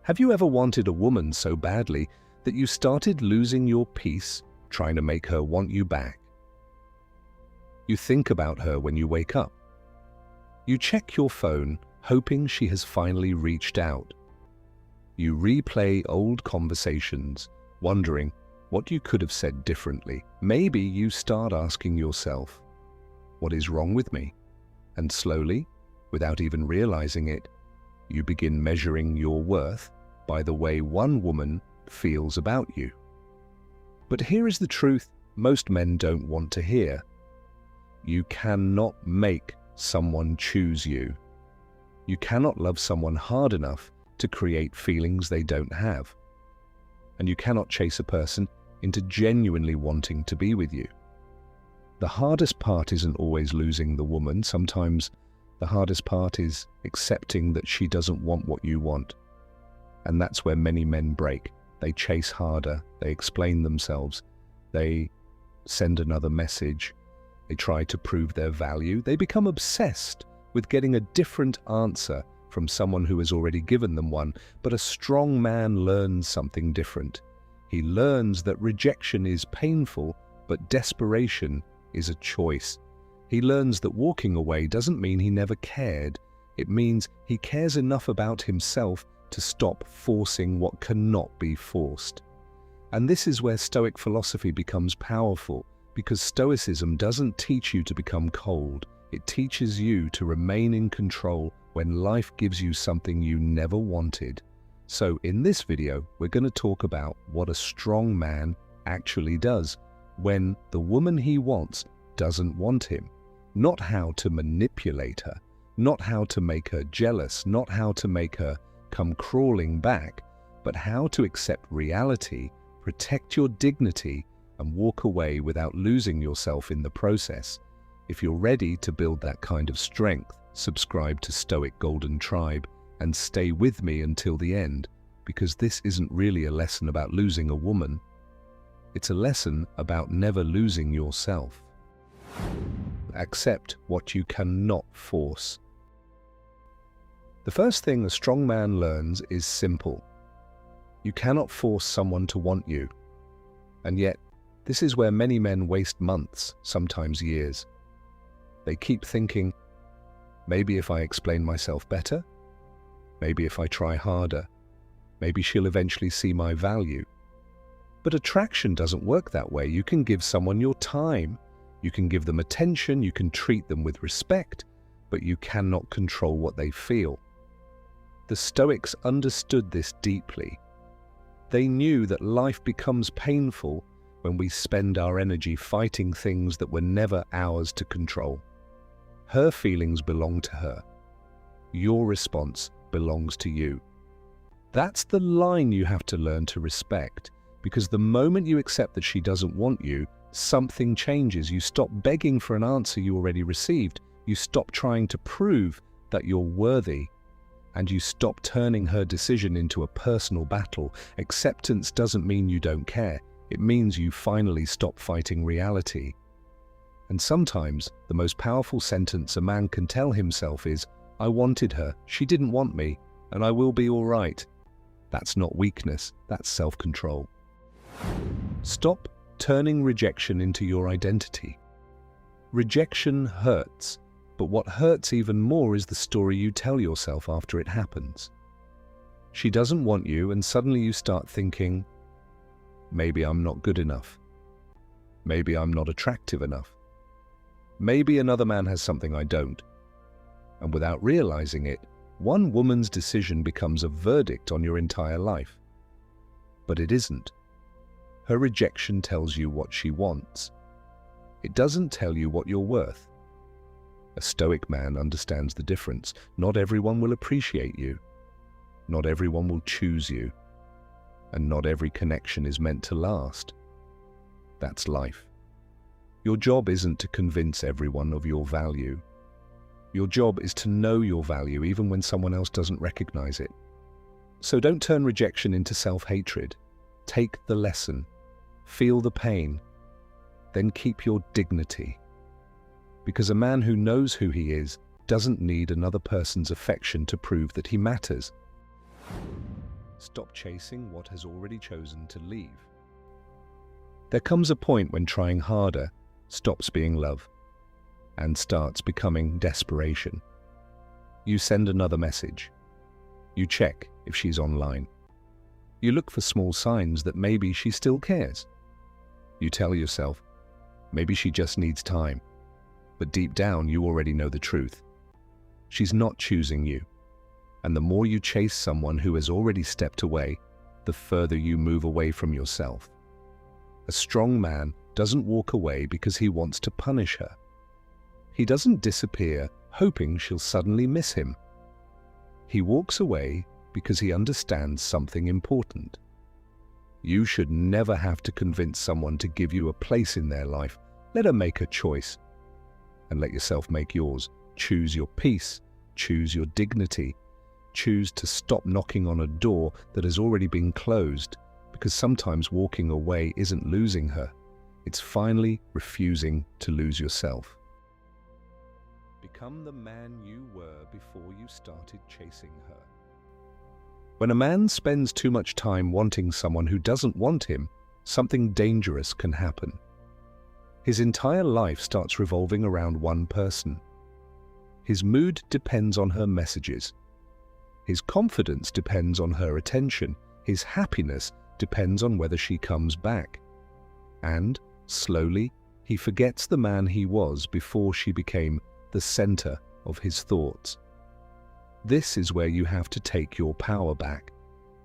Have you ever wanted a woman so badly that you started losing your peace trying to make her want you back? You think about her when you wake up. You check your phone, hoping she has finally reached out. You replay old conversations, wondering what you could have said differently. Maybe you start asking yourself, what is wrong with me? And slowly, without even realizing it, you begin measuring your worth by the way one woman feels about you. But here is the truth most men don't want to hear. You cannot make someone choose you. You cannot love someone hard enough to create feelings they don't have. And you cannot chase a person into genuinely wanting to be with you. The hardest part isn't always losing the woman. Sometimes the hardest part is accepting that she doesn't want what you want. And that's where many men break. They chase harder, they explain themselves, they send another message, they try to prove their value. They become obsessed with getting a different answer from someone who has already given them one. But a strong man learns something different. He learns that rejection is painful, but desperation is a choice. He learns that walking away doesn't mean he never cared. It means he cares enough about himself to stop forcing what cannot be forced. And this is where Stoic philosophy becomes powerful, because Stoicism doesn't teach you to become cold. It teaches you to remain in control when life gives you something you never wanted. So in this video, we're going to talk about what a strong man actually does when the woman he wants doesn't want him. Not how to manipulate her, not how to make her jealous, not how to make her come crawling back, but how to accept reality, protect your dignity, and walk away without losing yourself in the process. If you're ready to build that kind of strength, subscribe to Stoic Golden Tribe and stay with me until the end, because this isn't really a lesson about losing a woman. It's a lesson about never losing yourself. Accept what you cannot force. The first thing a strong man learns is simple. You cannot force someone to want you. And yet, this is where many men waste months, sometimes years. They keep thinking, maybe if I explain myself better, maybe if I try harder, maybe she'll eventually see my value. But attraction doesn't work that way. You can give someone your time, you can give them attention, you can treat them with respect, but you cannot control what they feel. The Stoics understood this deeply. They knew that life becomes painful when we spend our energy fighting things that were never ours to control. Her feelings belong to her. Your response belongs to you. That's the line you have to learn to respect, because the moment you accept that she doesn't want you, something changes. You stop begging for an answer you already received. You stop trying to prove that you're worthy. And you stop turning her decision into a personal battle. Acceptance doesn't mean you don't care. It means you finally stop fighting reality. And sometimes the most powerful sentence a man can tell himself is, I wanted her, she didn't want me, and I will be all right. That's not weakness, that's self-control. Stop turning rejection into your identity. Rejection hurts. But what hurts even more is the story you tell yourself after it happens. She doesn't want you, and suddenly you start thinking, maybe I'm not good enough. Maybe I'm not attractive enough. Maybe another man has something I don't. And without realizing it, one woman's decision becomes a verdict on your entire life. But it isn't. Her rejection tells you what she wants. It doesn't tell you what you're worth. A Stoic man understands the difference. Not everyone will appreciate you. Not everyone will choose you. And not every connection is meant to last. That's life. Your job isn't to convince everyone of your value. Your job is to know your value even when someone else doesn't recognize it. So don't turn rejection into self-hatred. Take the lesson. Feel the pain. Then keep your dignity. Because a man who knows who he is doesn't need another person's affection to prove that he matters. Stop chasing what has already chosen to leave. There comes a point when trying harder stops being love and starts becoming desperation. You send another message. You check if she's online. You look for small signs that maybe she still cares. You tell yourself, maybe she just needs time. But deep down, you already know the truth. She's not choosing you. And the more you chase someone who has already stepped away, the further you move away from yourself. A strong man doesn't walk away because he wants to punish her. He doesn't disappear hoping she'll suddenly miss him. He walks away because he understands something important. You should never have to convince someone to give you a place in their life. Let her make a choice. And let yourself make yours. Choose your peace. Choose your dignity. Choose to stop knocking on a door that has already been closed, because sometimes walking away isn't losing her. It's finally refusing to lose yourself. Become the man you were before you started chasing her. When a man spends too much time wanting someone who doesn't want him, something dangerous can happen. His entire life starts revolving around one person. His mood depends on her messages. His confidence depends on her attention. His happiness depends on whether she comes back. And, slowly, he forgets the man he was before she became the center of his thoughts. This is where you have to take your power back,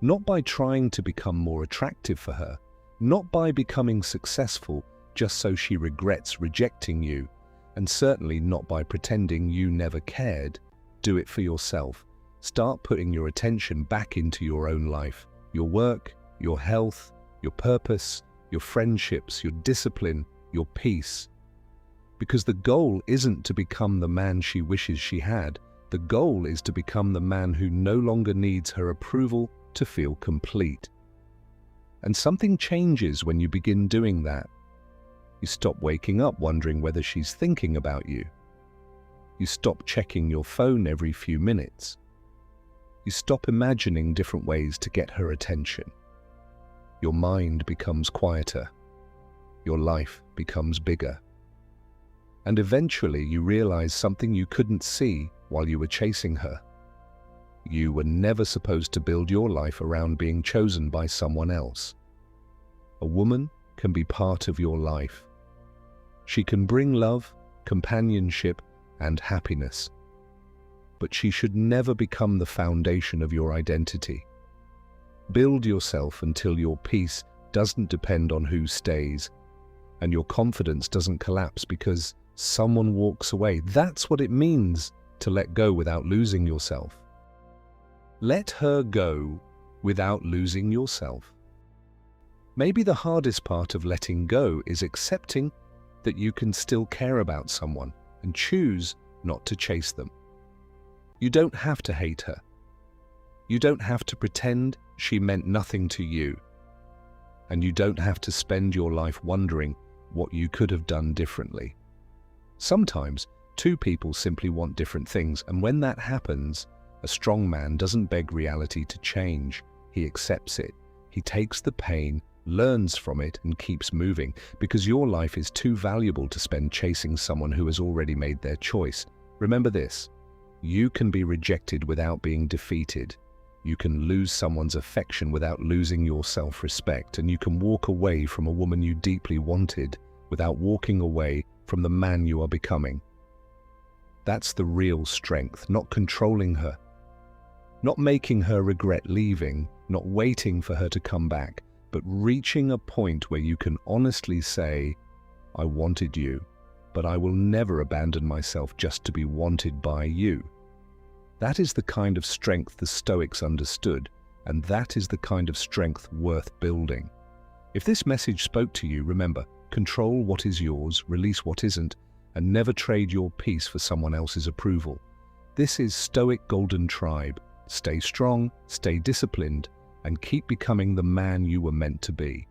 not by trying to become more attractive for her, not by becoming successful just so she regrets rejecting you, and certainly not by pretending you never cared. Do it for yourself. Start putting your attention back into your own life, your work, your health, your purpose, your friendships, your discipline, your peace. Because the goal isn't to become the man she wishes she had. The goal is to become the man who no longer needs her approval to feel complete. And something changes when you begin doing that. You stop waking up wondering whether she's thinking about you. You stop checking your phone every few minutes. You stop imagining different ways to get her attention. Your mind becomes quieter. Your life becomes bigger. And eventually you realize something you couldn't see while you were chasing her. You were never supposed to build your life around being chosen by someone else. A woman can be part of your life. She can bring love, companionship, and happiness. But she should never become the foundation of your identity. Build yourself until your peace doesn't depend on who stays, and your confidence doesn't collapse because someone walks away. That's what it means to let go without losing yourself. Let her go without losing yourself. Maybe the hardest part of letting go is accepting that you can still care about someone and choose not to chase them. You don't have to hate her. You don't have to pretend she meant nothing to you. And you don't have to spend your life wondering what you could have done differently. Sometimes, two people simply want different things, and when that happens, a strong man doesn't beg reality to change. He accepts it. He takes the pain, learns from it, and keeps moving, because your life is too valuable to spend chasing someone who has already made their choice. Remember this: you can be rejected without being defeated. You can lose someone's affection without losing your self-respect, and you can walk away from a woman you deeply wanted without walking away from the man you are becoming. That's the real strength, not controlling her, not making her regret leaving, not waiting for her to come back, but reaching a point where you can honestly say, I wanted you, but I will never abandon myself just to be wanted by you. That is the kind of strength the Stoics understood, and that is the kind of strength worth building. If this message spoke to you, remember, control what is yours, release what isn't, and never trade your peace for someone else's approval. This is Stoic Golden Tribe. Stay strong, stay disciplined, and keep becoming the man you were meant to be.